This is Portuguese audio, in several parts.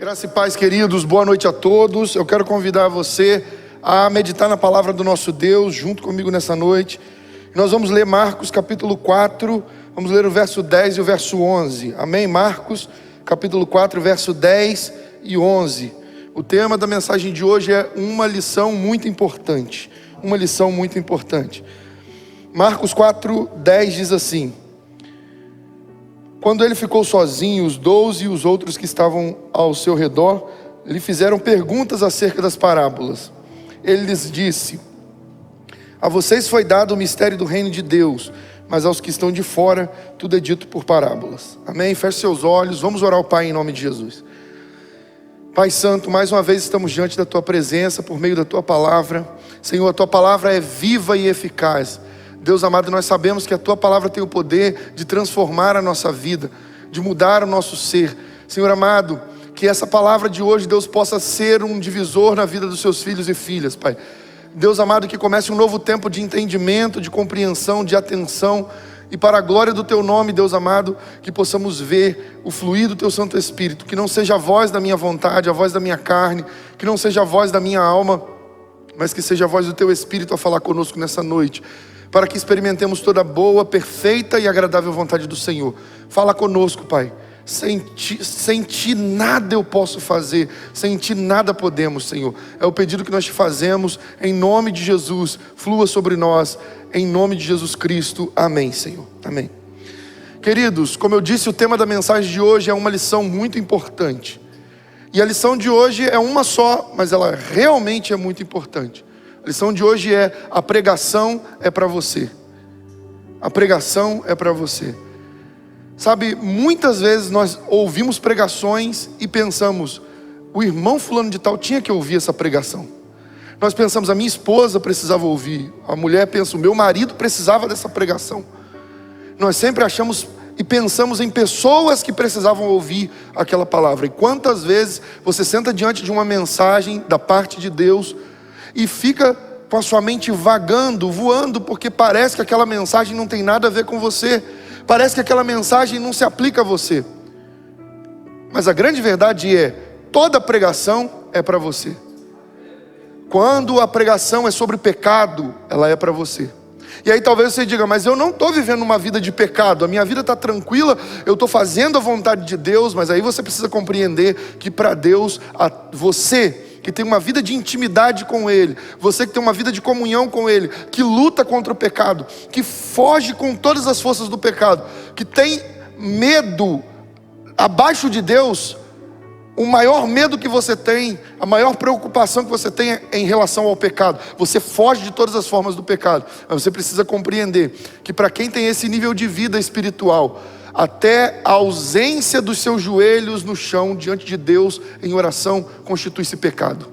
Graça e paz, queridos, boa noite a todos. Eu quero convidar você a meditar na palavra do nosso Deus junto comigo nessa noite. Nós vamos ler Marcos capítulo 4, vamos ler o verso 10 e o verso 11. Amém? Marcos capítulo 4, verso 10 e 11. O tema da mensagem de hoje é uma lição muito importante. Uma lição muito importante. Marcos 4, 10 diz assim: quando ele ficou sozinho, os 12 e os outros que estavam ao seu redor lhe fizeram perguntas acerca das parábolas. Ele lhes disse: a vocês foi dado o mistério do reino de Deus, mas aos que estão de fora, tudo é dito por parábolas. Amém? Feche seus olhos, vamos orar ao Pai em nome de Jesus. Pai Santo, mais uma vez estamos diante da Tua presença, por meio da Tua palavra. Senhor, a Tua palavra é viva e eficaz. Deus amado, nós sabemos que a Tua palavra tem o poder de transformar a nossa vida, de mudar o nosso ser. Senhor amado, que essa palavra de hoje, Deus, possa ser um divisor na vida dos Seus filhos e filhas, Pai. Deus amado, que comece um novo tempo de entendimento, de compreensão, de atenção. E para a glória do Teu nome, Deus amado, que possamos ver o fluir do Teu Santo Espírito. Que não seja a voz da minha vontade, a voz da minha carne, que não seja a voz da minha alma, mas que seja a voz do Teu Espírito a falar conosco nessa noite, para que experimentemos toda a boa, perfeita e agradável vontade do Senhor. Fala conosco, Pai. Sem ti nada eu posso fazer, sem Ti nada podemos, Senhor. É o pedido que nós Te fazemos, em nome de Jesus. Flua sobre nós, em nome de Jesus Cristo. Amém, Senhor. Amém. Queridos, como eu disse, o tema da mensagem de hoje é uma lição muito importante. E a lição de hoje é uma só, mas ela realmente é muito importante. A lição de hoje é: a pregação é para você. A pregação é para você. Sabe, muitas vezes nós ouvimos pregações e pensamos: o irmão fulano de tal tinha que ouvir essa pregação. Nós pensamos: a minha esposa precisava ouvir. A mulher pensa: o meu marido precisava dessa pregação. Nós sempre achamos e pensamos em pessoas que precisavam ouvir aquela palavra. E quantas vezes você senta diante de uma mensagem da parte de Deus e fica com a sua mente vagando, voando, porque parece que aquela mensagem não tem nada a ver com você. Parece que aquela mensagem não se aplica a você. Mas a grande verdade é: toda pregação é para você. Quando a pregação é sobre pecado, ela é para você. E aí talvez você diga: mas eu não estou vivendo uma vida de pecado, a minha vida está tranquila, eu estou fazendo a vontade de Deus. Mas aí você precisa compreender que para Deus, você que tem uma vida de intimidade com Ele, você que tem uma vida de comunhão com Ele, que luta contra o pecado, que foge com todas as forças do pecado, que tem medo abaixo de Deus, o maior medo que você tem, a maior preocupação que você tem é em relação ao pecado. Você foge de todas as formas do pecado. Mas você precisa compreender que para quem tem esse nível de vida espiritual, até a ausência dos seus joelhos no chão diante de Deus em oração constitui-se pecado.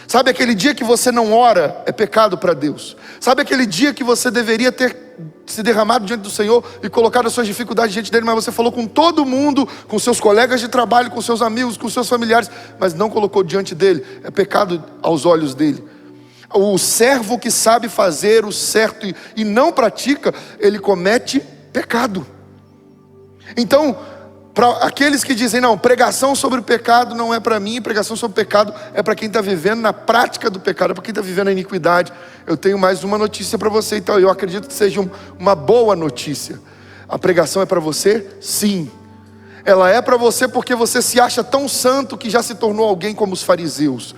Sabe aquele dia que você não ora, é pecado para Deus. Sabe aquele dia que você deveria ter se derramado diante do Senhor e colocado as suas dificuldades diante dele, mas você falou com todo mundo, com seus colegas de trabalho, com seus amigos, com seus familiares, mas não colocou diante dele, é pecado aos olhos dele. O servo que sabe fazer o certo e não pratica, ele comete pecado. Então, para aqueles que dizem: não, pregação sobre o pecado não é para mim, pregação sobre o pecado é para quem está vivendo na prática do pecado, é para quem está vivendo a iniquidade, eu tenho mais uma notícia para você. Então eu acredito que seja uma boa notícia. A pregação é para você? Sim. Ela é para você porque você se acha tão santo que já se tornou alguém como os fariseus,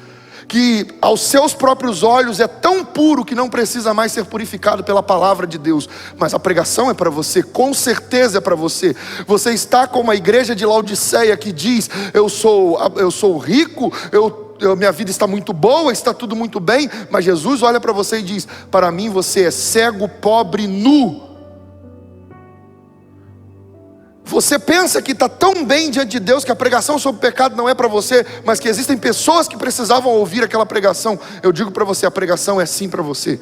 que aos seus próprios olhos é tão puro que não precisa mais ser purificado pela palavra de Deus. Mas a pregação é para você, com certeza é para você. Você está como a igreja de Laodiceia que diz: eu sou rico, minha vida está muito boa, está tudo muito bem. Mas Jesus olha para você e diz: para mim você é cego, pobre, nu. Você pensa que está tão bem diante de Deus que a pregação sobre o pecado não é para você, mas que existem pessoas que precisavam ouvir aquela pregação. Eu digo para você: a pregação é sim para você.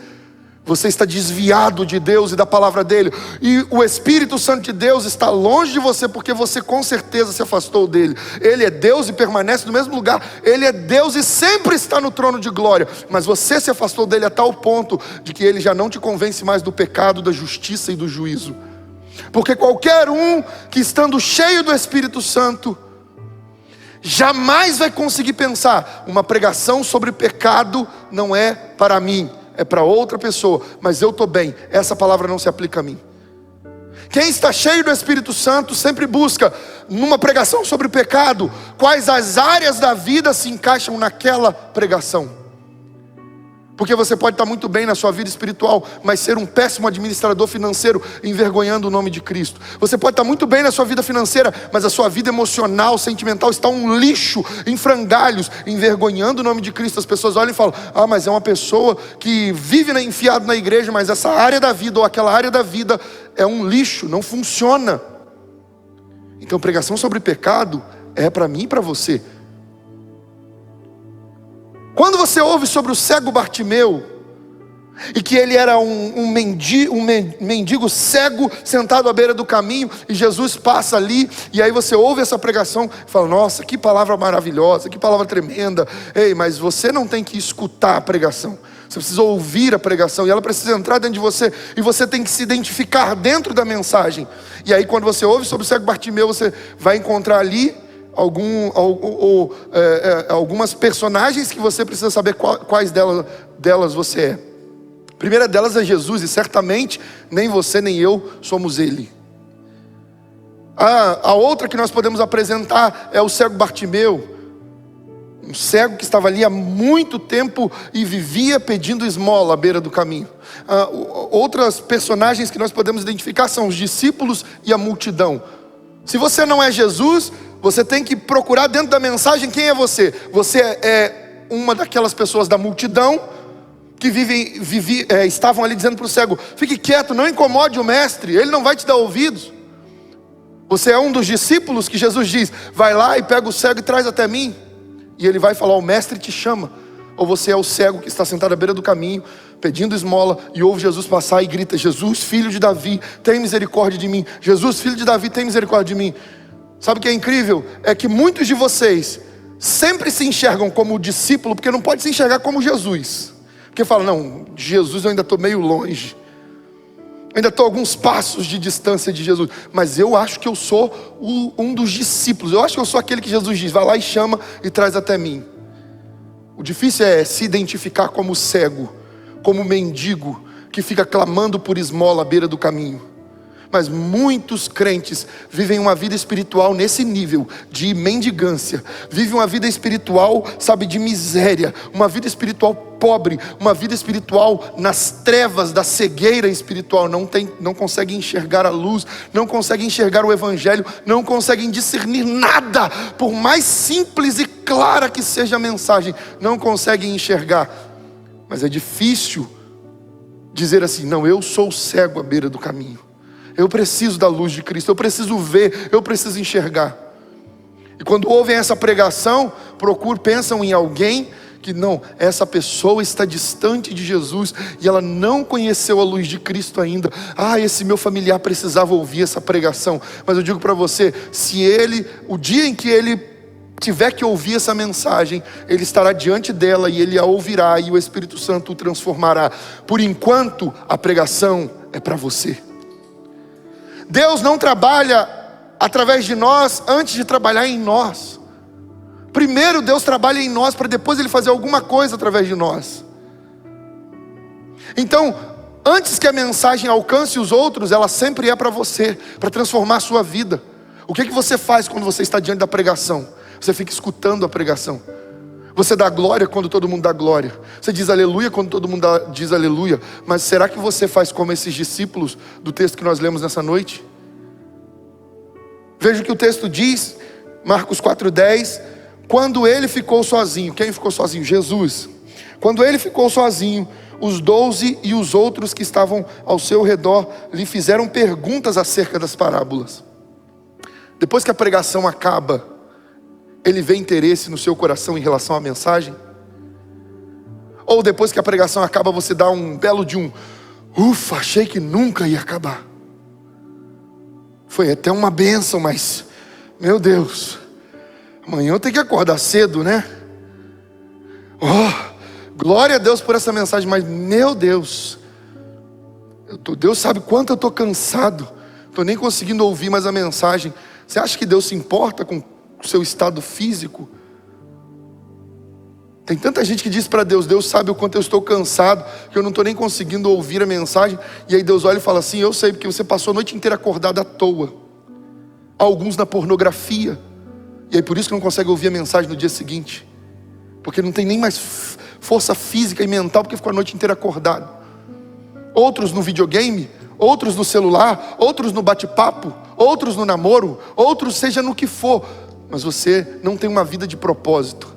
Você está desviado de Deus e da palavra dele, e o Espírito Santo de Deus está longe de você, porque você com certeza se afastou dele. Ele é Deus e permanece no mesmo lugar. Ele é Deus e sempre está no trono de glória, mas você se afastou dele a tal ponto de que ele já não te convence mais do pecado, da justiça e do juízo. Porque qualquer um que estando cheio do Espírito Santo jamais vai conseguir pensar: uma pregação sobre pecado não é para mim, é para outra pessoa, mas eu estou bem, essa palavra não se aplica a mim. Quem está cheio do Espírito Santo sempre busca, numa pregação sobre pecado, quais as áreas da vida se encaixam naquela pregação. Porque você pode estar muito bem na sua vida espiritual, mas ser um péssimo administrador financeiro, envergonhando o nome de Cristo. Você pode estar muito bem na sua vida financeira, mas a sua vida emocional, sentimental está um lixo, em frangalhos, envergonhando o nome de Cristo. As pessoas olham e falam: ah, mas é uma pessoa que vive enfiado na igreja, mas essa área da vida, ou aquela área da vida, é um lixo, não funciona. Então pregação sobre pecado é para mim e para você. Quando você ouve sobre o cego Bartimeu, e que ele era um mendigo cego sentado à beira do caminho, e Jesus passa ali, e aí você ouve essa pregação e fala: nossa, que palavra maravilhosa, que palavra tremenda. Ei, mas você não tem que escutar a pregação, você precisa ouvir a pregação, e ela precisa entrar dentro de você, e você tem que se identificar dentro da mensagem. E aí quando você ouve sobre o cego Bartimeu, você vai encontrar ali algumas personagens que você precisa saber quais delas você é. A primeira delas é Jesus, e certamente nem você nem eu somos ele. A outra que nós podemos apresentar é o cego Bartimeu, um cego que estava ali há muito tempo e vivia pedindo esmola à beira do caminho. Outras personagens que nós podemos identificar são os discípulos e a multidão. Se você não é Jesus, você tem que procurar dentro da mensagem quem é você. Você é uma daquelas pessoas da multidão que estavam ali dizendo para o cego: fique quieto, não incomode o mestre, ele não vai te dar ouvidos. Você é um dos discípulos que Jesus diz: vai lá e pega o cego e traz até mim. E ele vai falar: o mestre te chama. Ou você é o cego que está sentado à beira do caminho, pedindo esmola, e ouve Jesus passar e grita: Jesus, filho de Davi, tem misericórdia de mim. Jesus, filho de Davi, tem misericórdia de mim. Sabe o que é incrível? É que muitos de vocês sempre se enxergam como discípulo, porque não pode se enxergar como Jesus. Porque fala: não, de Jesus eu ainda estou meio longe, ainda estou a alguns passos de distância de Jesus, mas eu acho que eu sou um dos discípulos, eu acho que eu sou aquele que Jesus diz: vai lá e chama e traz até mim. O difícil é se identificar como cego, como mendigo, que fica clamando por esmola à beira do caminho. Mas muitos crentes vivem uma vida espiritual nesse nível de mendigância. Vivem uma vida espiritual, sabe, de miséria. Uma vida espiritual pobre. Uma vida espiritual nas trevas da cegueira espiritual. Não conseguem enxergar a luz. Não conseguem enxergar o evangelho. Não conseguem discernir nada. Por mais simples e clara que seja a mensagem, não conseguem enxergar. Mas é difícil dizer assim: não, eu sou cego à beira do caminho. Eu preciso da luz de Cristo, eu preciso ver, eu preciso enxergar. E quando ouvem essa pregação, pensam em alguém que não, essa pessoa está distante de Jesus e ela não conheceu a luz de Cristo ainda. Ah, esse meu familiar precisava ouvir essa pregação. Mas eu digo para você, o dia em que ele tiver que ouvir essa mensagem, ele estará diante dela e ele a ouvirá e o Espírito Santo o transformará. Por enquanto, a pregação é para você. Deus não trabalha através de nós antes de trabalhar em nós. Primeiro Deus trabalha em nós para depois Ele fazer alguma coisa através de nós. Então, antes que a mensagem alcance os outros, ela sempre é para você, para transformar a sua vida. O que você faz quando você está diante da pregação? Você fica escutando a pregação. Você dá glória quando todo mundo dá glória. Você diz aleluia quando todo mundo diz aleluia. Mas será que você faz como esses discípulos do texto que nós lemos nessa noite? Veja o que o texto diz, Marcos 4:10. Quando ele ficou sozinho, quem ficou sozinho? Jesus. Quando ele ficou sozinho, os 12 e os outros que estavam ao seu redor lhe fizeram perguntas acerca das parábolas. Depois que a pregação acaba, ele vê interesse no seu coração em relação à mensagem? Ou depois que a pregação acaba, você dá um belo de ufa, achei que nunca ia acabar. Foi até uma bênção, mas, meu Deus, amanhã eu tenho que acordar cedo, né? Oh, glória a Deus por essa mensagem, mas meu Deus, Deus sabe quanto eu estou cansado, estou nem conseguindo ouvir mais a mensagem. Você acha que Deus se importa com seu estado físico. Tem tanta gente que diz para Deus: Deus sabe o quanto eu estou cansado, que eu não estou nem conseguindo ouvir a mensagem. E aí Deus olha e fala assim: eu sei, porque você passou a noite inteira acordado à toa. Alguns na pornografia. E aí por isso que não consegue ouvir a mensagem no dia seguinte. Porque não tem nem mais força física e mental, porque ficou a noite inteira acordado. Outros no videogame, outros no celular, outros no bate-papo, outros no namoro, outros seja no que for. Mas você não tem uma vida de propósito.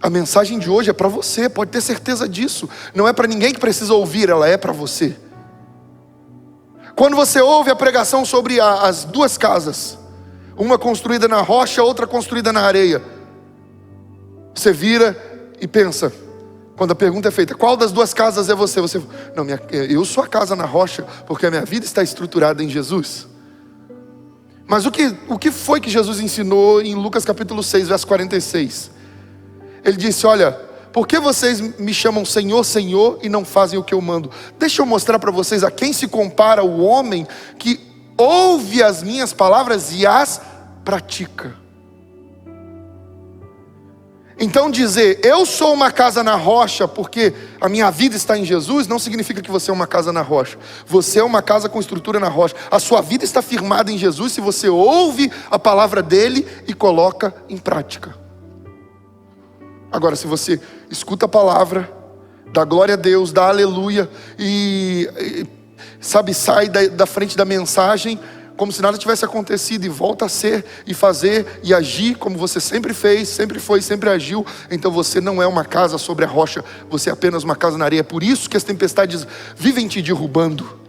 A mensagem de hoje é para você, pode ter certeza disso. Não é para ninguém que precisa ouvir, ela é para você. Quando você ouve a pregação sobre as duas casas, uma construída na rocha, outra construída na areia, você vira e pensa, quando a pergunta é feita: qual das duas casas é você? Você não, eu sou a casa na rocha, porque a minha vida está estruturada em Jesus. Mas o que foi que Jesus ensinou em Lucas capítulo 6, verso 46? Ele disse: olha, por que vocês me chamam Senhor, Senhor, e não fazem o que eu mando? Deixa eu mostrar para vocês a quem se compara o homem que ouve as minhas palavras e as pratica. Então dizer, eu sou uma casa na rocha porque a minha vida está em Jesus, não significa que você é uma casa na rocha. Você é uma casa com estrutura na rocha. A sua vida está firmada em Jesus se você ouve a palavra dele e coloca em prática. Agora, se você escuta a palavra, dá glória a Deus, dá aleluia e sai da frente da mensagem como se nada tivesse acontecido e volta a ser e fazer e agir como você sempre fez, sempre foi, sempre agiu, então você não é uma casa sobre a rocha, você é apenas uma casa na areia. É por isso que as tempestades vivem te derrubando.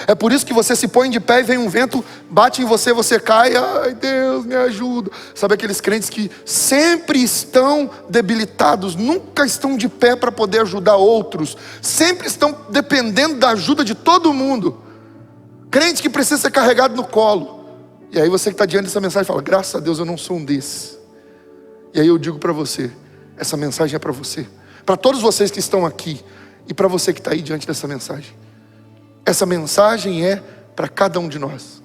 É por isso que você se põe de pé e vem um vento, bate em você, você cai. Ai, Deus, me ajuda. Sabe aqueles crentes que sempre estão debilitados, nunca estão de pé para poder ajudar outros, sempre estão dependendo da ajuda de todo mundo. Crente que precisa ser carregado no colo. E aí você que está diante dessa mensagem fala: graças a Deus eu não sou um desses. E aí eu digo para você, essa mensagem é para você, para todos vocês que estão aqui e para você que está aí diante dessa mensagem. Essa mensagem é para cada um de nós.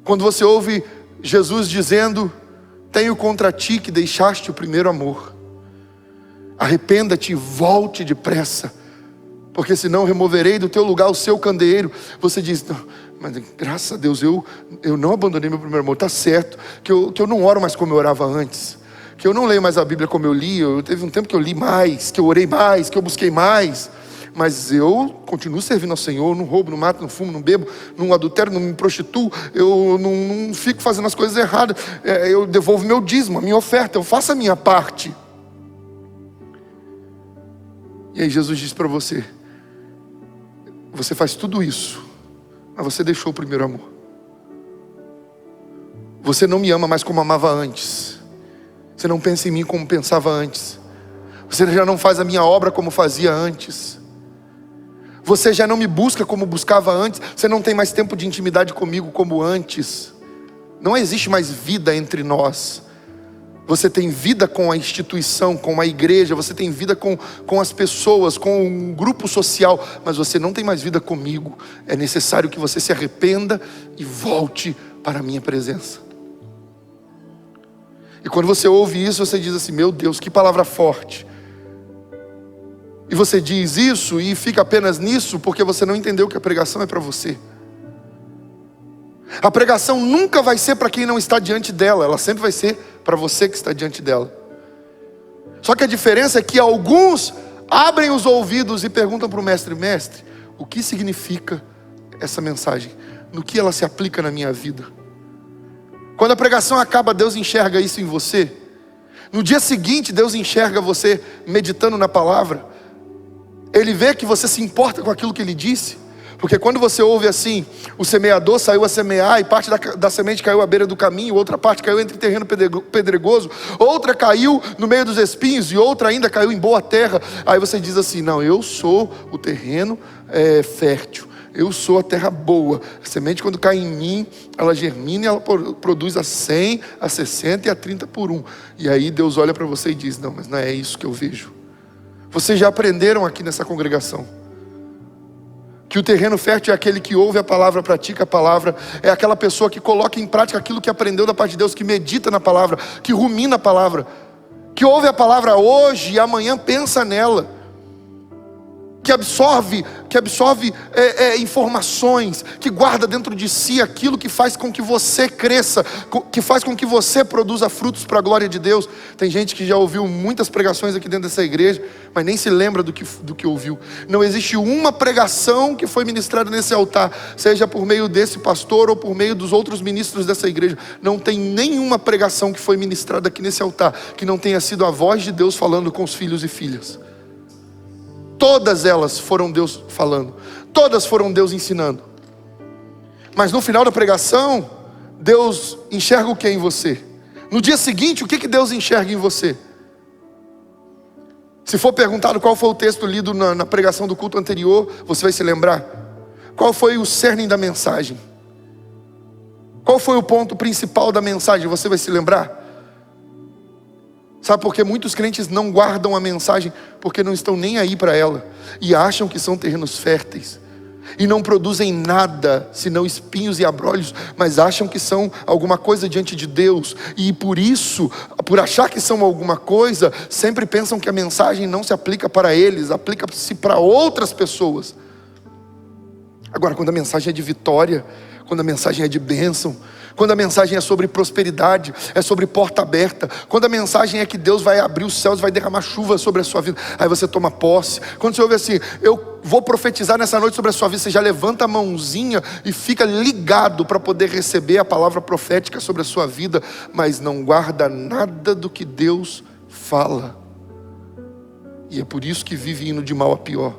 Quando você ouve Jesus dizendo: tenho contra ti que deixaste o primeiro amor, arrependa-te e volte depressa, porque senão removerei do teu lugar o seu candeeiro. Você diz: não, mas graças a Deus eu não abandonei meu primeiro amor. Está certo que eu não oro mais como eu orava antes, que eu não leio mais a Bíblia como eu li. Teve um tempo que eu li mais, que eu orei mais, que eu busquei mais, mas eu continuo servindo ao Senhor. Não roubo, não mato, não fumo, não bebo, não adultero, não me prostituo, eu não fico fazendo as coisas erradas, eu devolvo meu dízimo, a minha oferta, eu faço a minha parte. E aí Jesus diz para você: você faz tudo isso, mas você deixou o primeiro amor. Você não me ama mais como amava antes. Você não pensa em mim como pensava antes. Você já não faz a minha obra como fazia antes. Você já não me busca como buscava antes. Você não tem mais tempo de intimidade comigo como antes. Não existe mais vida entre nós. Você tem vida com a instituição, com a igreja. Você tem vida com as pessoas, com um grupo social. Mas você não tem mais vida comigo. É necessário que você se arrependa e volte para a minha presença. E quando você ouve isso, você diz assim: meu Deus, que palavra forte. E você diz isso e fica apenas nisso porque você não entendeu que a pregação é para você. A pregação nunca vai ser para quem não está diante dela, ela sempre vai ser para você que está diante dela. Só que a diferença é que alguns abrem os ouvidos e perguntam para o mestre: mestre, o que significa essa mensagem? No que ela se aplica na minha vida? Quando a pregação acaba, Deus enxerga isso em você. No dia seguinte, Deus enxerga você meditando na palavra. Ele vê que você se importa com aquilo que ele disse. Porque quando você ouve assim: o semeador saiu a semear e parte da semente caiu à beira do caminho, outra parte caiu entre terreno pedregoso, outra caiu no meio dos espinhos e outra ainda caiu em boa terra. Aí você diz assim: não, eu sou o terreno fértil, eu sou a terra boa. A semente, quando cai em mim, ela germina e ela produz a 100, a 60 e a 30 por 1. E aí Deus olha para você e diz: não, mas não é isso que eu vejo. Vocês já aprenderam aqui nessa congregação. Que o terreno fértil é aquele que ouve a palavra, pratica a palavra, é aquela pessoa que coloca em prática aquilo que aprendeu da parte de Deus, que medita na palavra, que rumina a palavra, que ouve a palavra hoje e amanhã pensa nela, que absorve informações, que guarda dentro de si aquilo que faz com que você cresça, que faz com que você produza frutos para a glória de Deus. Tem gente que já ouviu muitas pregações aqui dentro dessa igreja, mas nem se lembra do que ouviu. Não existe uma pregação que foi ministrada nesse altar, seja por meio desse pastor ou por meio dos outros ministros dessa igreja. Não tem nenhuma pregação que foi ministrada aqui nesse altar que não tenha sido a voz de Deus falando com os filhos e filhas. Todas elas foram Deus falando, todas foram Deus ensinando. Mas no final da pregação, Deus enxerga o que em você? No dia seguinte, o que Deus enxerga em você? Se for perguntado qual foi o texto lido na pregação do culto anterior, você vai se lembrar? Qual foi o cerne da mensagem? Qual foi o ponto principal da mensagem? Você vai se lembrar? Sabe por que muitos crentes não guardam a mensagem? Porque não estão nem aí para ela, e acham que são terrenos férteis, e não produzem nada, senão espinhos e abrolhos, mas acham que são alguma coisa diante de Deus, e por isso, por achar que são alguma coisa, sempre pensam que a mensagem não se aplica para eles, aplica-se para outras pessoas. Agora, quando a mensagem é de vitória, quando a mensagem é de bênção, quando a mensagem é sobre prosperidade, é sobre porta aberta, quando a mensagem é que Deus vai abrir os céus, vai derramar chuva sobre a sua vida, aí você toma posse. Quando você ouve assim, eu vou profetizar nessa noite sobre a sua vida, você já levanta a mãozinha e fica ligado para poder receber a palavra profética sobre a sua vida, mas não guarda nada do que Deus fala, e é por isso que vive indo de mal a pior.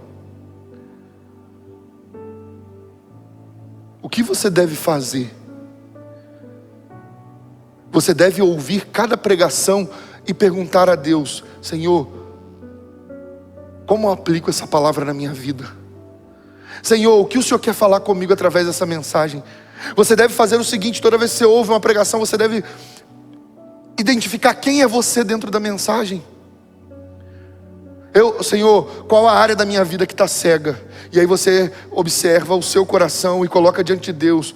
O que você deve fazer? Você deve ouvir cada pregação e perguntar a Deus: Senhor, como eu aplico essa palavra na minha vida? Senhor, o que o Senhor quer falar comigo através dessa mensagem? Você deve fazer o seguinte: toda vez que você ouve uma pregação, você deve identificar quem é você dentro da mensagem. Senhor, qual a área da minha vida que está cega? E aí você observa o seu coração e coloca diante de Deus: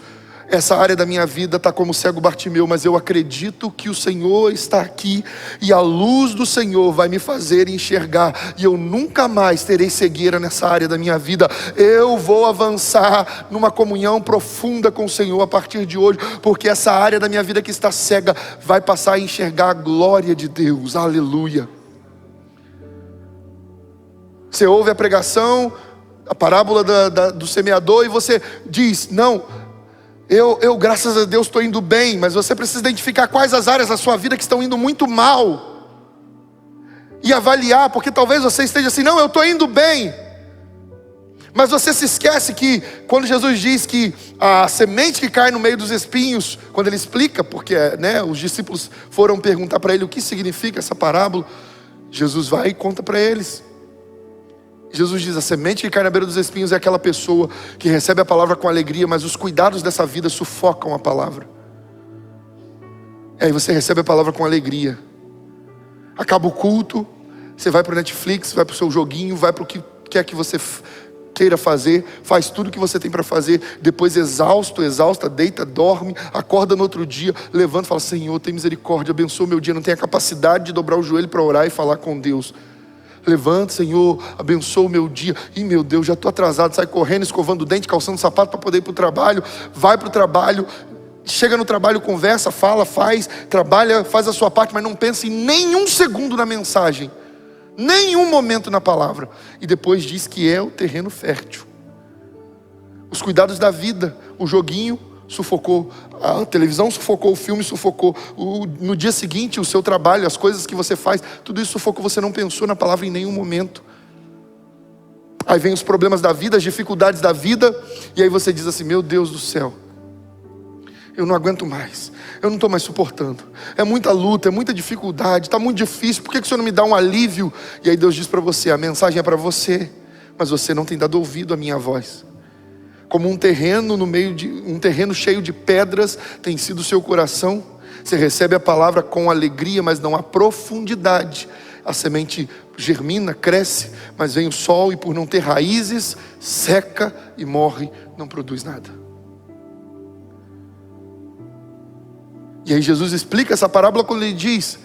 essa área da minha vida está como cego Bartimeu, mas eu acredito que o Senhor está aqui, e a luz do Senhor vai me fazer enxergar, e eu nunca mais terei cegueira nessa área da minha vida. Eu vou avançar numa comunhão profunda com o Senhor a partir de hoje, porque essa área da minha vida que está cega vai passar a enxergar a glória de Deus. Aleluia. Você ouve a pregação, a parábola do semeador, e você diz: não, eu graças a Deus estou indo bem. Mas você precisa identificar quais as áreas da sua vida que estão indo muito mal, e avaliar, porque talvez você esteja assim: não, eu estou indo bem. Mas você se esquece que quando Jesus diz que a semente que cai no meio dos espinhos, quando ele explica, porque os discípulos foram perguntar para ele o que significa essa parábola, Jesus vai e conta para eles. Jesus diz: a semente que cai na beira dos espinhos é aquela pessoa que recebe a palavra com alegria, mas os cuidados dessa vida sufocam a palavra. E aí você recebe a palavra com alegria, acaba o culto, você vai para o Netflix, vai para o seu joguinho, vai para o que quer que você queira fazer, faz tudo o que você tem para fazer, depois exausta, deita, dorme, acorda no outro dia, levanta e fala: Senhor, tem misericórdia, abençoa o meu dia. Não tem a capacidade de dobrar o joelho para orar e falar com Deus. Levanta, Senhor, abençoa o meu dia. Ih, meu Deus, já estou atrasado. Sai correndo, escovando o dente, calçando o sapato para poder ir para o trabalho. Vai para o trabalho, chega no trabalho, conversa, fala, faz, trabalha, faz a sua parte, mas não pensa em nenhum segundo na mensagem, nenhum momento na palavra. E depois diz que é o terreno fértil. Os cuidados da vida, o joguinho sufocou, a televisão sufocou, o filme sufocou, no dia seguinte o seu trabalho, as coisas que você faz, tudo isso sufocou. Você não pensou na palavra em nenhum momento. Aí vem os problemas da vida, as dificuldades da vida, e aí você diz assim: meu Deus do céu, eu não aguento mais, eu não estou mais suportando, é muita luta, é muita dificuldade, está muito difícil, por que o Senhor não me dá um alívio? E aí Deus diz para você: a mensagem é para você, mas você não tem dado ouvido à minha voz. Como um terreno um terreno cheio de pedras tem sido o seu coração. Você recebe a palavra com alegria, mas não há profundidade. a semente germina, cresce, mas vem o sol e por não ter raízes, seca e morre, não produz nada. E aí Jesus explica essa parábola quando ele diz,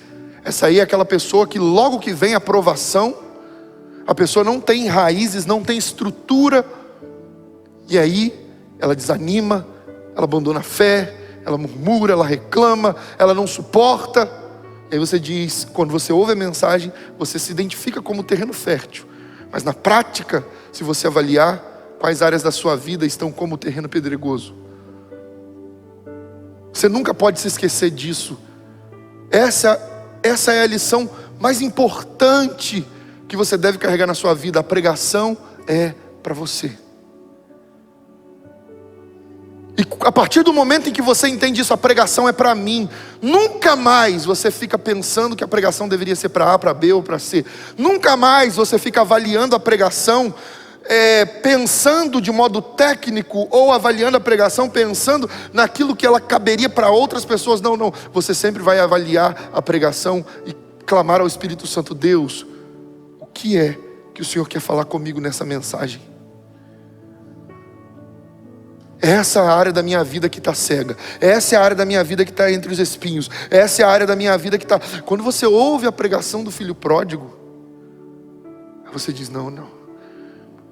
essa aí é aquela pessoa que logo que vem a provação, a pessoa não tem raízes, não tem estrutura, e aí ela desanima, ela abandona a fé, ela murmura, ela reclama, ela não suporta. E aí você diz, quando você ouve a mensagem, você se identifica como terreno fértil. Mas na prática, se você avaliar, quais áreas da sua vida estão como terreno pedregoso? Você nunca pode se esquecer disso. Essa é a lição mais importante que você deve carregar na sua vida. A pregação é para você. E a partir do momento em que você entende isso, a pregação é para mim. Nunca mais você fica pensando que a pregação deveria ser para A, para B ou para C. Nunca mais você fica avaliando a pregação pensando de modo técnico, ou avaliando a pregação pensando naquilo que ela caberia para outras pessoas. Não, não. Você sempre vai avaliar a pregação e clamar ao Espírito Santo: Deus, o que é que o Senhor quer falar comigo nessa mensagem? Essa é a área da minha vida que está cega. Essa é a área da minha vida que está entre os espinhos. Essa é a área da minha vida que está... Quando você ouve a pregação do filho pródigo, você diz: não, não,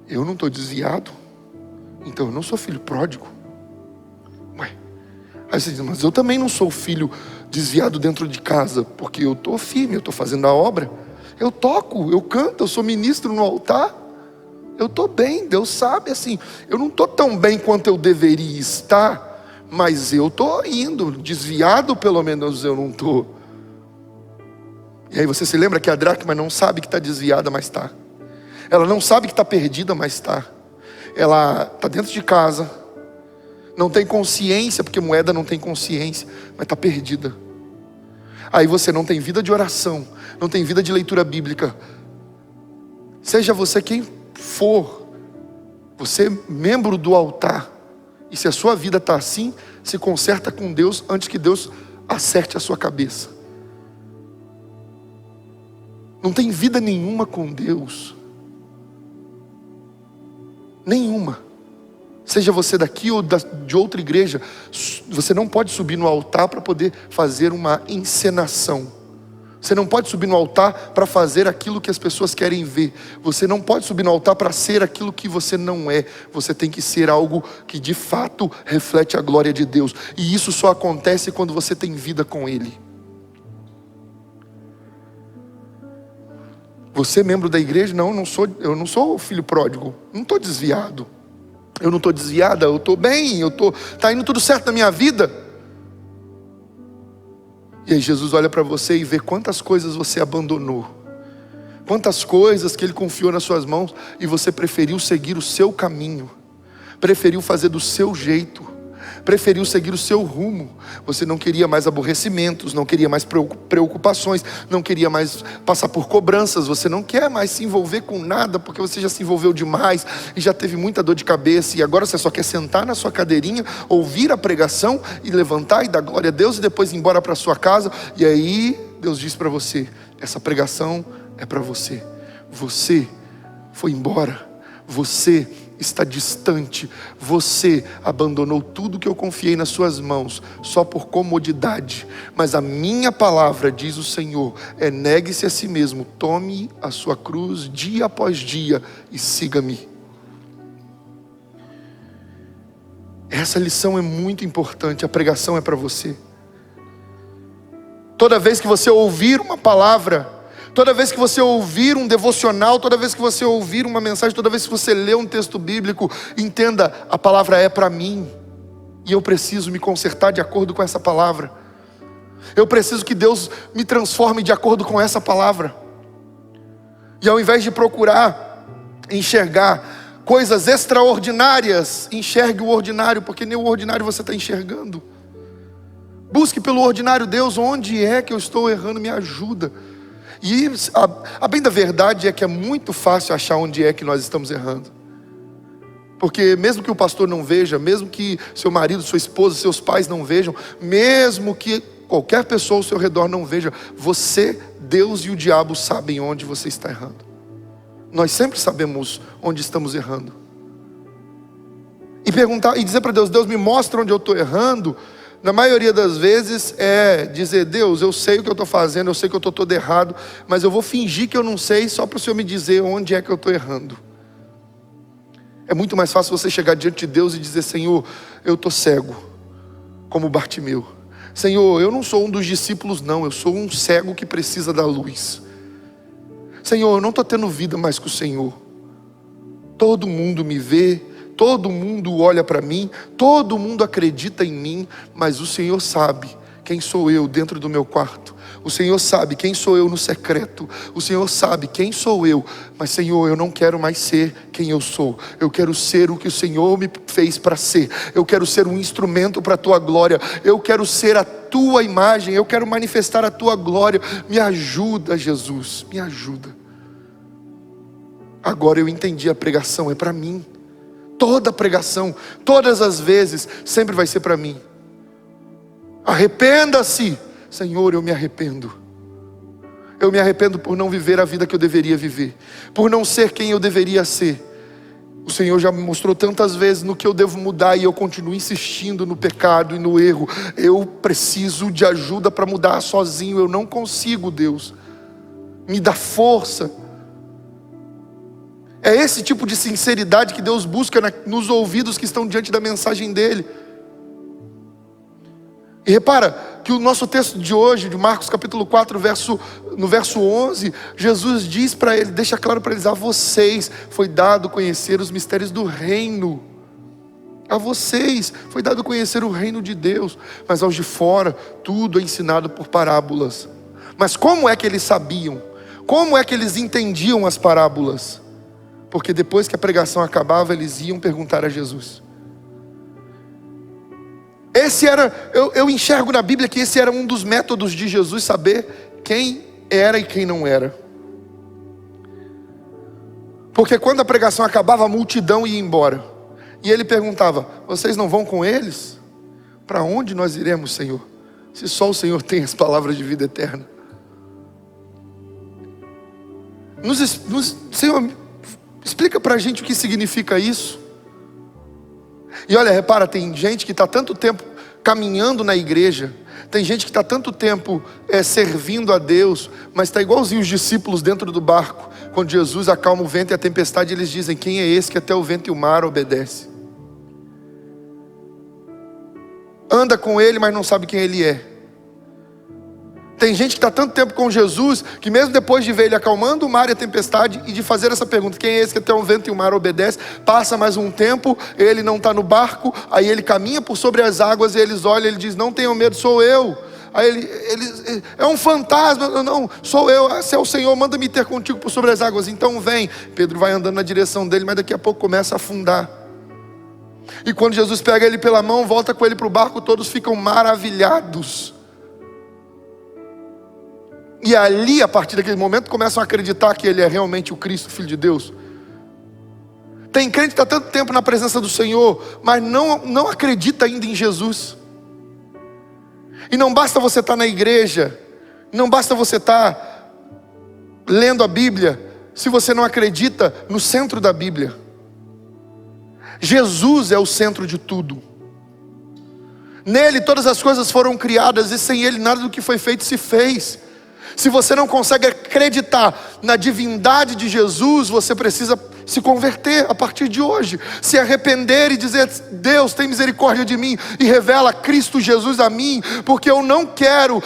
eu não estou desviado, então eu não sou filho pródigo. Ué. Aí você diz: mas eu também não sou filho desviado dentro de casa, porque eu estou firme, eu estou fazendo a obra, eu toco, eu canto, eu sou ministro no altar. Eu estou bem, Deus sabe, assim, eu não estou tão bem quanto eu deveria estar, mas eu estou indo, desviado pelo menos eu não estou. E aí você se lembra que a dracma não sabe que está desviada, mas está. Ela não sabe que está perdida, mas está. Ela está dentro de casa, não tem consciência, porque moeda não tem consciência, mas está perdida. Aí você não tem vida de oração, não tem vida de leitura bíblica. Seja você quem for, você membro do altar, e se a sua vida está assim, se conserta com Deus antes que Deus acerte a sua cabeça. Não tem vida nenhuma com Deus, nenhuma. Seja você daqui ou de outra igreja, você não pode subir no altar para poder fazer uma encenação. Você não pode subir no altar para fazer aquilo que as pessoas querem ver. Você não pode subir no altar para ser aquilo que você não é. Você tem que ser algo que de fato reflete a glória de Deus. E isso só acontece quando você tem vida com Ele. Você, membro da igreja, não, eu não sou filho pródigo. Não estou desviado. Eu não estou desviada, eu estou bem, está indo tudo certo na minha vida. E aí Jesus olha para você e vê quantas coisas você abandonou, quantas coisas que Ele confiou nas suas mãos, e você preferiu seguir o seu caminho, preferiu fazer do seu jeito, preferiu seguir o seu rumo. Você não queria mais aborrecimentos, não queria mais preocupações, não queria mais passar por cobranças, você não quer mais se envolver com nada, porque você já se envolveu demais e já teve muita dor de cabeça, e agora você só quer sentar na sua cadeirinha, ouvir a pregação e levantar e dar glória a Deus e depois ir embora para sua casa. E aí Deus diz para você: essa pregação é para você. Você foi embora, você está distante, você abandonou tudo que eu confiei nas suas mãos, só por comodidade. Mas a minha palavra, diz o Senhor, negue-se a si mesmo, tome a sua cruz dia após dia e siga-me. Essa lição é muito importante. A pregação é para você. Toda vez que você ouvir uma palavra, toda vez que você ouvir um devocional, toda vez que você ouvir uma mensagem, toda vez que você ler um texto bíblico, entenda: a palavra é para mim, e eu preciso me consertar de acordo com essa palavra. Eu preciso que Deus me transforme de acordo com essa palavra. E ao invés de procurar enxergar coisas extraordinárias, enxergue o ordinário, porque nem o ordinário você está enxergando. Busque pelo ordinário. Deus, onde é que eu estou errando? Me ajuda. E a bem da verdade é que é muito fácil achar onde é que nós estamos errando. Porque mesmo que o pastor não veja, mesmo que seu marido, sua esposa, seus pais não vejam, mesmo que qualquer pessoa ao seu redor não veja, você, Deus e o diabo sabem onde você está errando. Nós sempre sabemos onde estamos errando. E perguntar, e dizer para Deus, Deus me mostra onde eu estou errando, na maioria das vezes é dizer, Deus, eu sei o que eu estou fazendo, eu sei que eu estou todo errado, mas eu vou fingir que eu não sei só para o Senhor me dizer onde é que eu estou errando. É muito mais fácil você chegar diante de Deus e dizer, Senhor, eu estou cego, como Bartimeu. Senhor, eu não sou um dos discípulos não, eu sou um cego que precisa da luz. Senhor, eu não estou tendo vida mais com o Senhor. Todo mundo me vê, todo mundo olha para mim, todo mundo acredita em mim, mas o Senhor sabe quem sou eu dentro do meu quarto. O Senhor sabe quem sou eu no secreto. O Senhor sabe quem sou eu. Mas Senhor, eu não quero mais ser quem eu sou. Eu quero ser o que o Senhor me fez para ser. Eu quero ser um instrumento para a Tua glória. Eu quero ser a Tua imagem. Eu quero manifestar a Tua glória. Me ajuda, Jesus, me ajuda. Agora eu entendi, a pregação é para mim. Toda pregação, todas as vezes, sempre vai ser para mim. Arrependa-se. Senhor, eu me arrependo. Eu me arrependo por não viver a vida que eu deveria viver, por não ser quem eu deveria ser. O Senhor já me mostrou tantas vezes no que eu devo mudar, e eu continuo insistindo no pecado e no erro. Eu preciso de ajuda para mudar sozinho. Eu não consigo, Deus. Me dá força. É esse tipo de sinceridade que Deus busca nos ouvidos que estão diante da mensagem dEle. E repara que o nosso texto de hoje, de Marcos capítulo 4, no verso 11, Jesus diz para ele, deixa claro para eles, a vocês foi dado conhecer os mistérios do reino. A vocês foi dado conhecer o reino de Deus, mas aos de fora, tudo é ensinado por parábolas. Mas como é que eles sabiam? Como é que eles entendiam as parábolas? Porque depois que a pregação acabava, eles iam perguntar a Jesus. Eu enxergo na Bíblia que esse era um dos métodos de Jesus saber quem era e quem não era. Porque quando a pregação acabava, a multidão ia embora. E ele perguntava, vocês não vão com eles? Para onde nós iremos, Senhor? Se só o Senhor tem as palavras de vida eterna. Senhor, explica para a gente o que significa isso. E olha, repara, tem gente que está tanto tempo caminhando na igreja, tem gente que está tanto tempo servindo a Deus, mas está igualzinho os discípulos dentro do barco. Quando Jesus acalma o vento e a tempestade, eles dizem, quem é esse que até o vento e o mar obedece? Anda com ele, mas não sabe quem ele é. Tem gente que está tanto tempo com Jesus, que mesmo depois de ver ele acalmando o mar e a tempestade, e de fazer essa pergunta, quem é esse que até o vento e o mar obedece? Passa mais um tempo, ele não está no barco, aí ele caminha por sobre as águas, e eles olham, ele diz, não tenham medo, sou eu. Aí ele é um fantasma, não, sou eu, se é o Senhor, manda-me ter contigo por sobre as águas, então vem. Pedro vai andando na direção dele, mas daqui a pouco começa a afundar. E quando Jesus pega ele pela mão, volta com ele para o barco, todos ficam maravilhados. E ali, a partir daquele momento, começam a acreditar que ele é realmente o Cristo, Filho de Deus. Tem crente que está tanto tempo na presença do Senhor, mas não acredita ainda em Jesus. E não basta você estar na igreja, não basta você estar lendo a Bíblia, se você não acredita no centro da Bíblia. Jesus é o centro de tudo. Nele todas as coisas foram criadas, e sem Ele nada do que foi feito se fez. Se você não consegue acreditar na divindade de Jesus, você precisa se converter a partir de hoje, se arrepender e dizer, Deus tem misericórdia de mim e revela Cristo Jesus a mim, porque eu não quero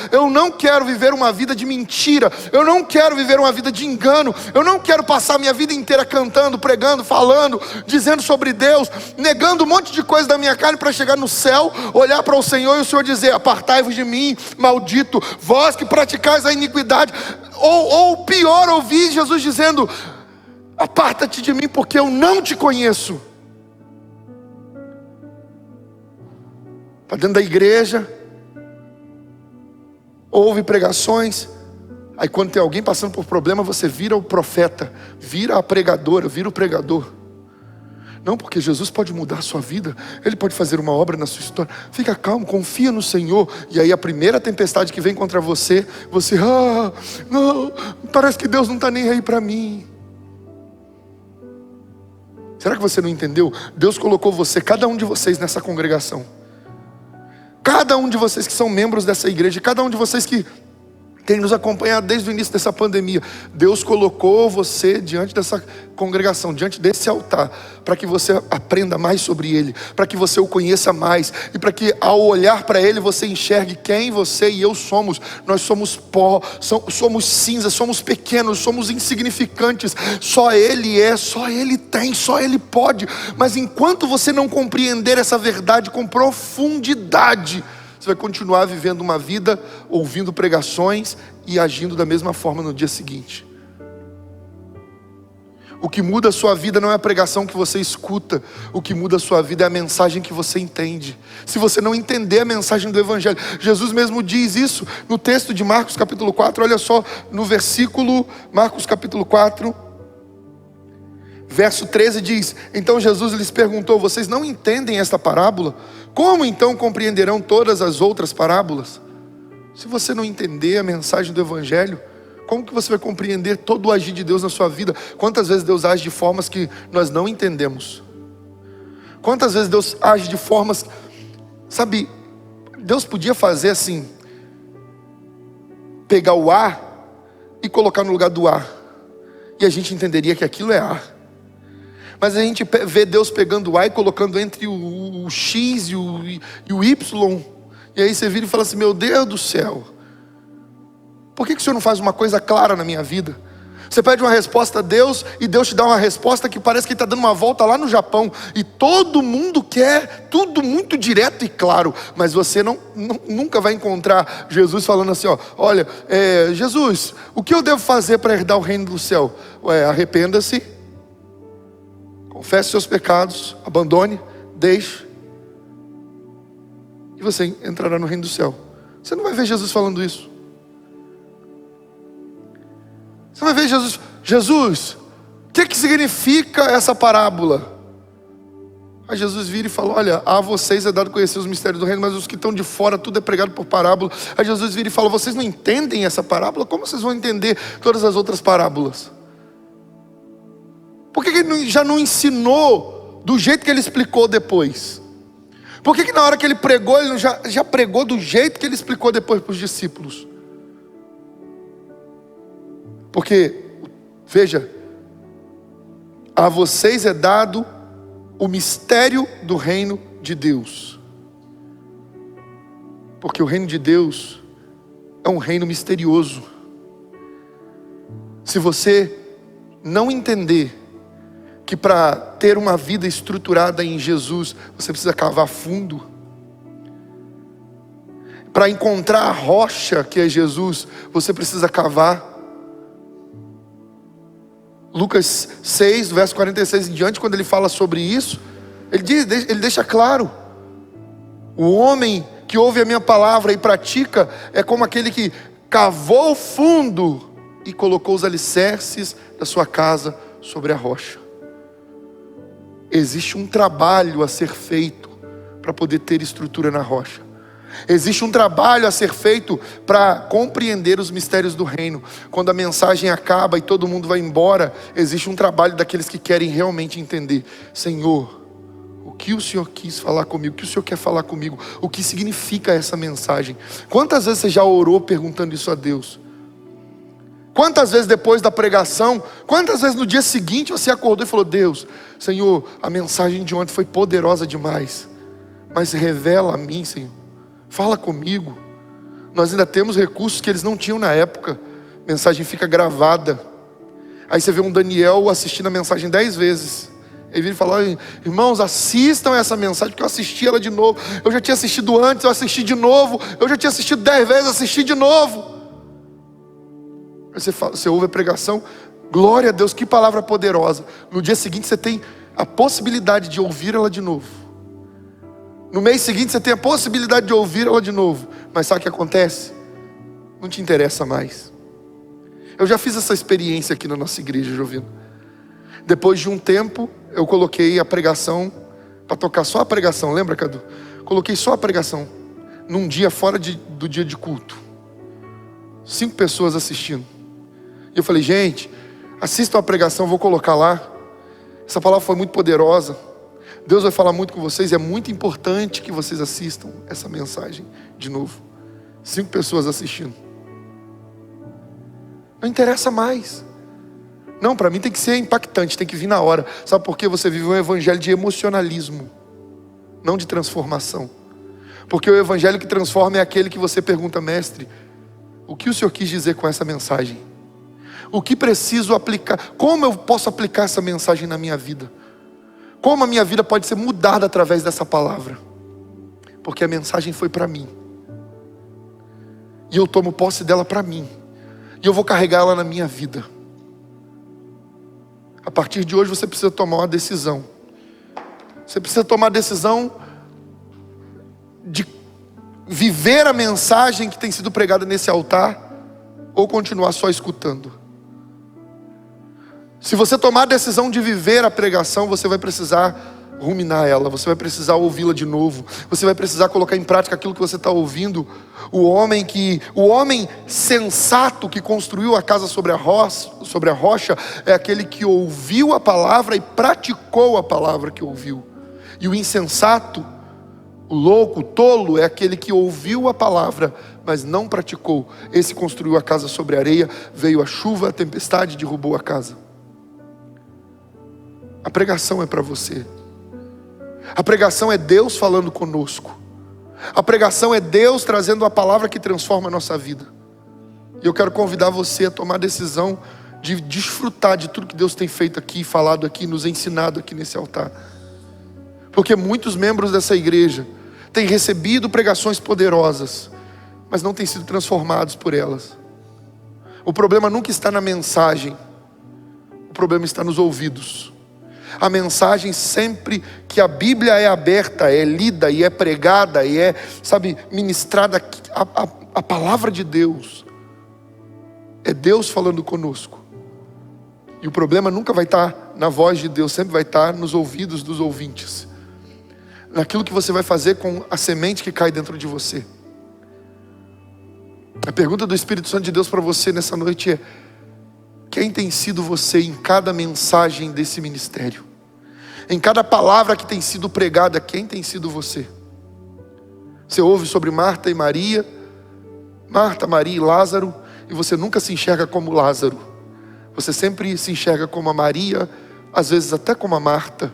viver uma vida de mentira, eu não quero viver uma vida de engano, eu não quero passar minha vida inteira cantando, pregando, falando, dizendo sobre Deus, negando um monte de coisa da minha carne para chegar no céu, olhar para o Senhor e o Senhor dizer, apartai-vos de mim, maldito, vós que praticais a iniquidade, ou pior, ouvir Jesus dizendo, aparta-te de mim porque eu não te conheço. Está dentro da igreja, ouve pregações, aí quando tem alguém passando por problema, você vira o profeta, vira a pregadora, vira o pregador. Não, porque Jesus pode mudar a sua vida. Ele pode fazer uma obra na sua história. Fica calmo, confia no Senhor. E aí a primeira tempestade que vem contra você, não, parece que Deus não está nem aí para mim. Será que você não entendeu? Deus colocou você, cada um de vocês nessa congregação. Cada um de vocês que são membros dessa igreja, cada um de vocês que tem nos acompanhado desde o início dessa pandemia. Deus colocou você diante dessa congregação, diante desse altar, para que você aprenda mais sobre Ele, para que você o conheça mais, e para que ao olhar para Ele você enxergue quem você e eu somos. Nós somos pó, somos cinza, somos pequenos, somos insignificantes. Só Ele é, só Ele tem, só Ele pode. Mas enquanto você não compreender essa verdade com profundidade, você vai continuar vivendo uma vida, ouvindo pregações e agindo da mesma forma no dia seguinte. O que muda a sua vida não é a pregação que você escuta. O que muda a sua vida é a mensagem que você entende. Se você não entender a mensagem do Evangelho, Jesus mesmo diz isso no texto de Marcos capítulo 4. Olha só, no versículo, Marcos capítulo 4, verso 13 diz: então Jesus lhes perguntou: vocês não entendem esta parábola? Como então compreenderão todas as outras parábolas? Se você não entender a mensagem do Evangelho, como que você vai compreender todo o agir de Deus na sua vida? Quantas vezes Deus age de formas que nós não entendemos? Quantas vezes Deus age de formas... Sabe, Deus podia fazer assim, pegar o ar e colocar no lugar do ar, e a gente entenderia que aquilo é ar. Mas a gente vê Deus pegando o ar e colocando entre o X e o Y. E aí você vira e fala assim: meu Deus do céu, por que o Senhor não faz uma coisa clara na minha vida? Você pede uma resposta a Deus e Deus te dá uma resposta que parece que está dando uma volta lá no Japão. E todo mundo quer tudo muito direto e claro. Mas você nunca vai encontrar Jesus falando assim: olha, Jesus, o que eu devo fazer para herdar o reino do céu? Arrependa-se, confesse seus pecados, abandone, deixe, e você entrará no reino do céu. Você não vai ver Jesus falando isso. Você vai ver Jesus, o que significa essa parábola? Aí Jesus vira e fala: olha, a vocês é dado conhecer os mistérios do reino, mas os que estão de fora, tudo é pregado por parábola. Aí Jesus vira e fala: vocês não entendem essa parábola? Como vocês vão entender todas as outras parábolas? Por que ele já não ensinou do jeito que ele explicou depois? Por que na hora que ele pregou, ele já pregou do jeito que ele explicou depois para os discípulos? Porque, veja, a vocês é dado o mistério do reino de Deus. Porque o reino de Deus é um reino misterioso. Se você não entender que para ter uma vida estruturada em Jesus, você precisa cavar fundo. Para encontrar a rocha que é Jesus, você precisa cavar. Lucas 6, verso 46 em diante, quando ele fala sobre isso, ele deixa claro: o homem que ouve a minha palavra e pratica é como aquele que cavou fundo e colocou os alicerces da sua casa sobre a rocha. Existe um trabalho a ser feito para poder ter estrutura na rocha. Existe um trabalho a ser feito para compreender os mistérios do reino. Quando a mensagem acaba e todo mundo vai embora, existe um trabalho daqueles que querem realmente entender: Senhor, o que o Senhor quis falar comigo? O que o Senhor quer falar comigo? O que significa essa mensagem? Quantas vezes você já orou perguntando isso a Deus? Quantas vezes depois da pregação, quantas vezes no dia seguinte você acordou e falou: Deus, Senhor, a mensagem de ontem foi poderosa demais, mas revela a mim, Senhor, fala comigo. Nós ainda temos recursos que eles não tinham na época. A mensagem fica gravada. Aí você vê um Daniel assistindo a mensagem 10 vezes. Ele vira e fala: irmãos, assistam essa mensagem, porque eu assisti ela de novo. Eu já tinha assistido antes, eu assisti de novo. Eu já tinha assistido 10 vezes, assisti de novo. Aí você ouve a pregação: glória a Deus, que palavra poderosa. No dia seguinte você tem a possibilidade de ouvir ela de novo. No mês seguinte você tem a possibilidade de ouvir ela de novo. Mas sabe o que acontece? Não te interessa mais. Eu já fiz essa experiência aqui na nossa igreja, Jovino. Depois de um tempo, eu coloquei a pregação, para tocar só a pregação, lembra, Cadu? Coloquei só a pregação, num dia fora do dia de culto. 5 pessoas assistindo. E eu falei, gente, assistam a pregação, vou colocar lá. Essa palavra foi muito poderosa. Deus vai falar muito com vocês, e é muito importante que vocês assistam essa mensagem de novo. 5 pessoas assistindo. Não interessa mais. Não, para mim tem que ser impactante, tem que vir na hora. Sabe por quê? Você vive um evangelho de emocionalismo, não de transformação. Porque o evangelho que transforma é aquele que você pergunta, mestre, o que o Senhor quis dizer com essa mensagem? O que preciso aplicar? Como eu posso aplicar essa mensagem na minha vida? Como a minha vida pode ser mudada através dessa palavra? Porque a mensagem foi para mim. E eu tomo posse dela para mim. E eu vou carregar ela na minha vida. A partir de hoje você precisa tomar uma decisão. Você precisa tomar a decisão de viver a mensagem que tem sido pregada nesse altar, ou continuar só escutando. Se você tomar a decisão de viver a pregação, você vai precisar ruminar ela, você vai precisar ouvi-la de novo, você vai precisar colocar em prática aquilo que você está ouvindo. O homem sensato que construiu a casa sobre a rocha é aquele que ouviu a palavra e praticou a palavra que ouviu. E o insensato, o louco, o tolo, é aquele que ouviu a palavra, mas não praticou. Esse construiu a casa sobre areia, veio a chuva, a tempestade, derrubou a casa. A pregação é para você. A pregação é Deus falando conosco. A pregação é Deus trazendo a palavra que transforma a nossa vida. E eu quero convidar você a tomar a decisão de desfrutar de tudo que Deus tem feito aqui, falado aqui, nos ensinado aqui nesse altar. Porque muitos membros dessa igreja têm recebido pregações poderosas, mas não têm sido transformados por elas. O problema nunca está na mensagem. O problema está nos ouvidos. A mensagem, sempre que a Bíblia é aberta, é lida e é pregada e é, ministrada, a palavra de Deus, é Deus falando conosco. E o problema nunca vai estar na voz de Deus, sempre vai estar nos ouvidos dos ouvintes, naquilo que você vai fazer com a semente que cai dentro de você. A pergunta do Espírito Santo de Deus para você nessa noite é: quem tem sido você em cada mensagem desse ministério? Em cada palavra que tem sido pregada, quem tem sido você? Você ouve sobre Marta e Maria, Marta, Maria e Lázaro, e você nunca se enxerga como Lázaro. Você sempre se enxerga como a Maria, às vezes até como a Marta,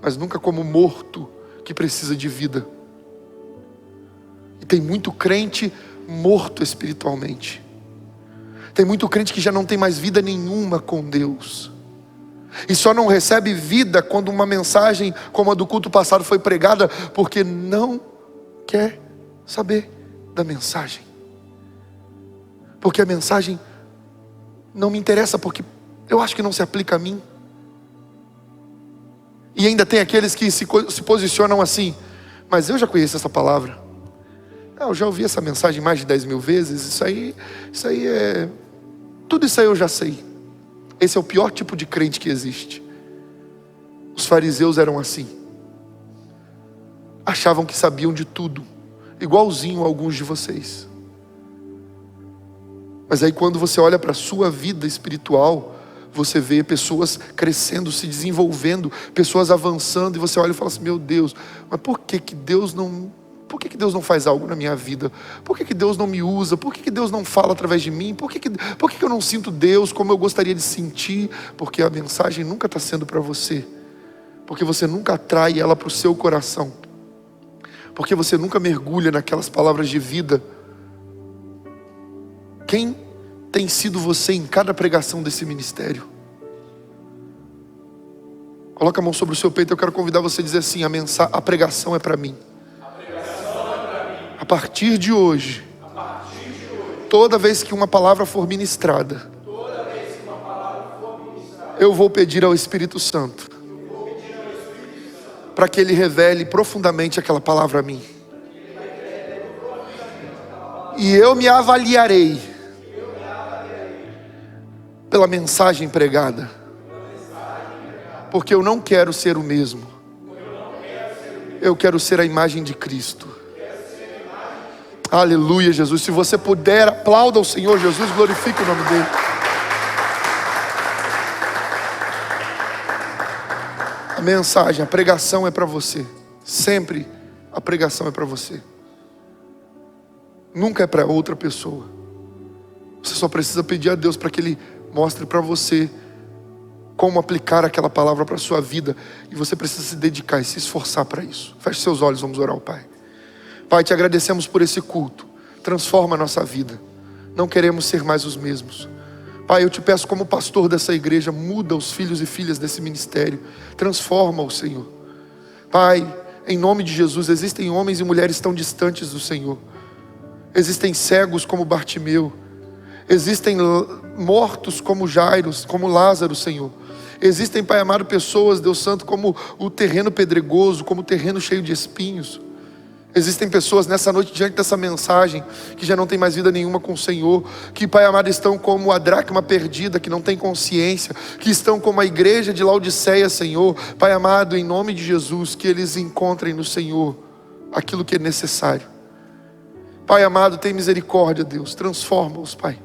mas nunca como morto que precisa de vida. E tem muito crente morto espiritualmente. Tem muito crente que já não tem mais vida nenhuma com Deus. E só não recebe vida quando uma mensagem como a do culto passado foi pregada, porque não quer saber da mensagem. Porque a mensagem não me interessa, porque eu acho que não se aplica a mim. E ainda tem aqueles que se posicionam assim: mas eu já conheço essa palavra. Eu já ouvi essa mensagem mais de 10 mil vezes. Isso aí é... Tudo isso aí eu já sei. Esse é o pior tipo de crente que existe. Os fariseus eram assim. Achavam que sabiam de tudo, igualzinho a alguns de vocês. Mas aí quando você olha para a sua vida espiritual, você vê pessoas crescendo, se desenvolvendo, pessoas avançando, e você olha e fala assim: meu Deus, mas por que Deus não faz algo na minha vida? Por que Deus não me usa? Por que Deus não fala através de mim? Por que eu não sinto Deus como eu gostaria de sentir? Porque a mensagem nunca está sendo para você. Porque você nunca atrai ela para o seu coração. Porque você nunca mergulha naquelas palavras de vida. Quem tem sido você em cada pregação desse ministério? Coloca a mão sobre o seu peito. Eu quero convidar você a dizer assim: a pregação é para mim. A partir de hoje, toda vez que uma palavra for ministrada, eu vou pedir ao Espírito Santo para que Ele revele profundamente aquela palavra a mim. E eu me avaliarei pela mensagem pregada. Porque eu não quero ser o mesmo. Eu quero ser a imagem de Cristo. Aleluia, Jesus. Se você puder, aplauda o Senhor Jesus, glorifique o nome dele. A mensagem, a pregação é para você. Sempre a pregação é para você. Nunca é para outra pessoa. Você só precisa pedir a Deus para que Ele mostre para você como aplicar aquela palavra para a sua vida. E você precisa se dedicar e se esforçar para isso. Feche seus olhos, vamos orar ao Pai. Pai, te agradecemos por esse culto. Transforma a nossa vida. Não queremos ser mais os mesmos. Pai, eu te peço como pastor dessa igreja, muda os filhos e filhas desse ministério. Transforma-o, Senhor. Pai, em nome de Jesus, existem homens e mulheres tão distantes do Senhor. Existem cegos como Bartimeu. Existem mortos como Jairo, como Lázaro, Senhor. Existem, Pai amado, pessoas, Deus Santo, como o terreno pedregoso, como o terreno cheio de espinhos. Existem pessoas nessa noite, diante dessa mensagem, que já não tem mais vida nenhuma com o Senhor, que, Pai amado, estão como a dracma perdida, que não tem consciência, que estão como a igreja de Laodiceia, Senhor. Pai amado, em nome de Jesus, que eles encontrem no Senhor aquilo que é necessário. Pai amado, tem misericórdia, Deus, transforma-os, Pai.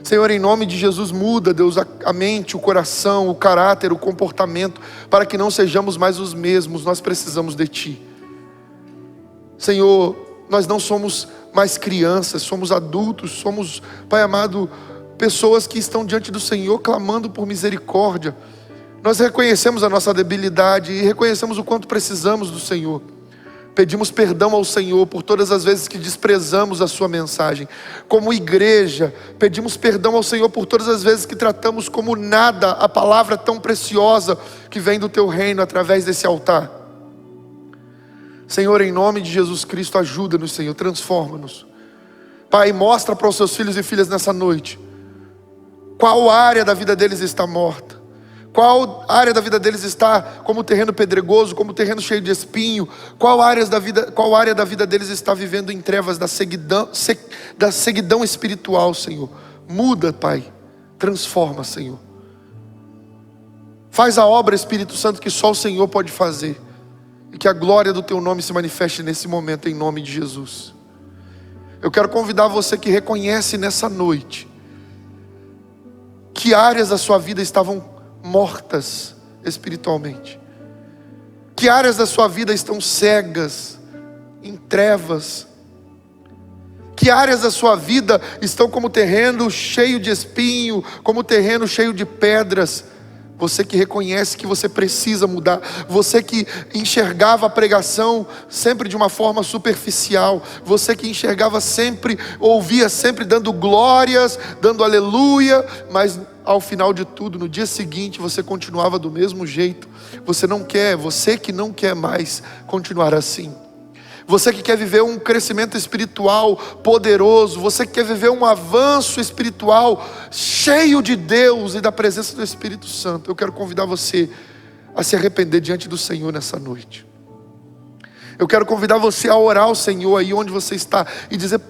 Senhor, em nome de Jesus, muda, Deus, a mente, o coração, o caráter, o comportamento, para que não sejamos mais os mesmos. Nós precisamos de Ti. Senhor, nós não somos mais crianças, somos adultos, somos, Pai amado, pessoas que estão diante do Senhor clamando por misericórdia. Nós reconhecemos a nossa debilidade e reconhecemos o quanto precisamos do Senhor. Pedimos perdão ao Senhor por todas as vezes que desprezamos a sua mensagem. Como igreja, pedimos perdão ao Senhor por todas as vezes que tratamos como nada a palavra tão preciosa que vem do Teu reino através desse altar. Senhor, em nome de Jesus Cristo, ajuda-nos, Senhor, transforma-nos. Pai, mostra para os Seus filhos e filhas nessa noite qual área da vida deles está morta, qual área da vida deles está como terreno pedregoso, como terreno cheio de espinho, qual área da vida deles está vivendo em trevas da ceguidão espiritual, Senhor. Muda, Pai, transforma, Senhor. Faz a obra, Espírito Santo, que só o Senhor pode fazer. E que a glória do Teu nome se manifeste nesse momento, em nome de Jesus. Eu quero convidar você que reconhece nessa noite que áreas da sua vida estavam mortas espiritualmente. Que áreas da sua vida estão cegas, em trevas. Que áreas da sua vida estão como terreno cheio de espinho, como terreno cheio de pedras. Você que reconhece que você precisa mudar. Você que enxergava a pregação sempre de uma forma superficial. Você que enxergava sempre, ouvia sempre dando glórias, dando aleluia. Mas ao final de tudo, no dia seguinte, você continuava do mesmo jeito. Você que não quer mais continuar assim. Você que quer viver um crescimento espiritual poderoso, você que quer viver um avanço espiritual cheio de Deus e da presença do Espírito Santo, eu quero convidar você a se arrepender diante do Senhor nessa noite. Eu quero convidar você a orar ao Senhor aí onde você está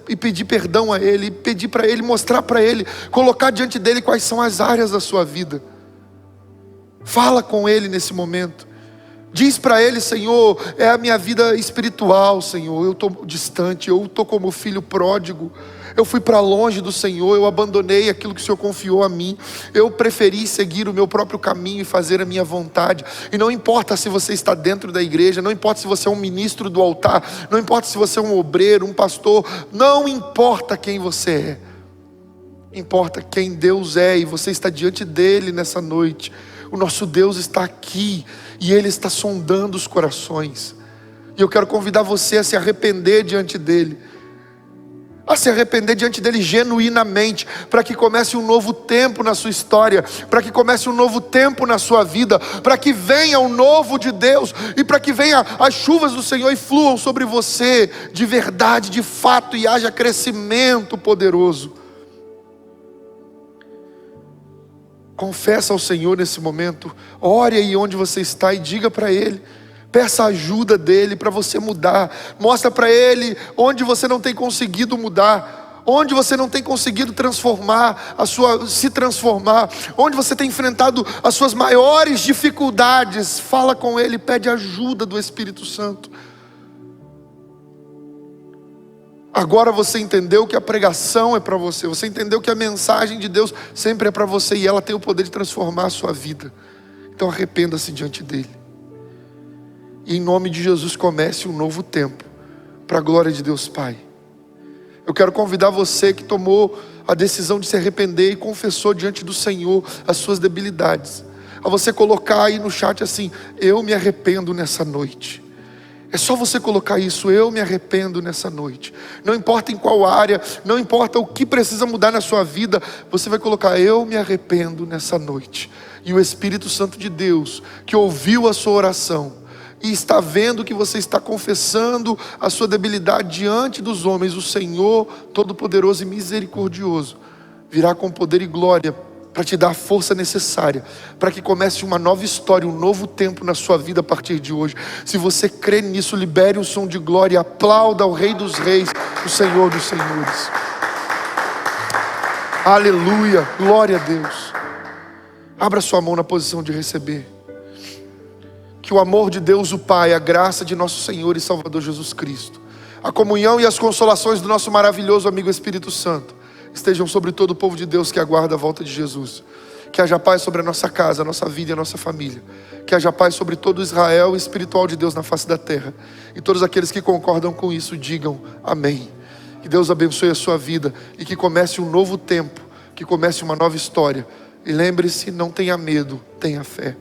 e pedir perdão a Ele, pedir para Ele, mostrar para Ele, colocar diante dEle quais são as áreas da sua vida. Fala com Ele nesse momento. Diz para Ele: Senhor, é a minha vida espiritual, Senhor, eu estou distante, eu estou como filho pródigo, eu fui para longe do Senhor, eu abandonei aquilo que o Senhor confiou a mim, eu preferi seguir o meu próprio caminho e fazer a minha vontade. E não importa se você está dentro da igreja, não importa se você é um ministro do altar, não importa se você é um obreiro, um pastor, não importa quem você é, importa quem Deus é, e você está diante dEle nessa noite. O nosso Deus está aqui e Ele está sondando os corações. E eu quero convidar você a se arrepender diante dEle. A se arrepender diante dEle genuinamente. Para que comece um novo tempo na sua história. Para que comece um novo tempo na sua vida. Para que venha o novo de Deus. E para que venha as chuvas do Senhor e fluam sobre você de verdade, de fato. E haja crescimento poderoso. Confessa ao Senhor nesse momento. Ore aí onde você está e diga para Ele. Peça a ajuda dEle para você mudar. Mostra para Ele onde você não tem conseguido mudar. onde você não tem conseguido se transformar, onde você tem enfrentado as suas maiores dificuldades, fala com Ele, pede ajuda do Espírito Santo. Agora você entendeu que a pregação é para você, você entendeu que a mensagem de Deus sempre é para você e ela tem o poder de transformar a sua vida. Então arrependa-se diante dEle. E em nome de Jesus comece um novo tempo, para a glória de Deus Pai. Eu quero convidar você que tomou a decisão de se arrepender e confessou diante do Senhor as suas debilidades, a você colocar aí no chat assim: eu me arrependo nessa noite. É só você colocar isso: eu me arrependo nessa noite. Não importa em qual área, não importa o que precisa mudar na sua vida, você vai colocar: eu me arrependo nessa noite. E o Espírito Santo de Deus, que ouviu a sua oração e está vendo que você está confessando a sua debilidade diante dos homens, o Senhor Todo-Poderoso e Misericordioso virá com poder e glória para te dar a força necessária, para que comece uma nova história, um novo tempo na sua vida a partir de hoje. Se você crê nisso, libere um som de glória e aplauda ao Rei dos Reis, o Senhor dos Senhores. Aleluia, glória a Deus. Abra sua mão na posição de receber. Que o amor de Deus o Pai, a graça de nosso Senhor e Salvador Jesus Cristo, a comunhão e as consolações do nosso maravilhoso amigo Espírito Santo estejam sobre todo o povo de Deus que aguarda a volta de Jesus. Que haja paz sobre a nossa casa, a nossa vida e a nossa família. Que haja paz sobre todo Israel espiritual de Deus na face da terra. E todos aqueles que concordam com isso digam amém. Que Deus abençoe a sua vida e que comece um novo tempo, que comece uma nova história. E lembre-se, não tenha medo, tenha fé.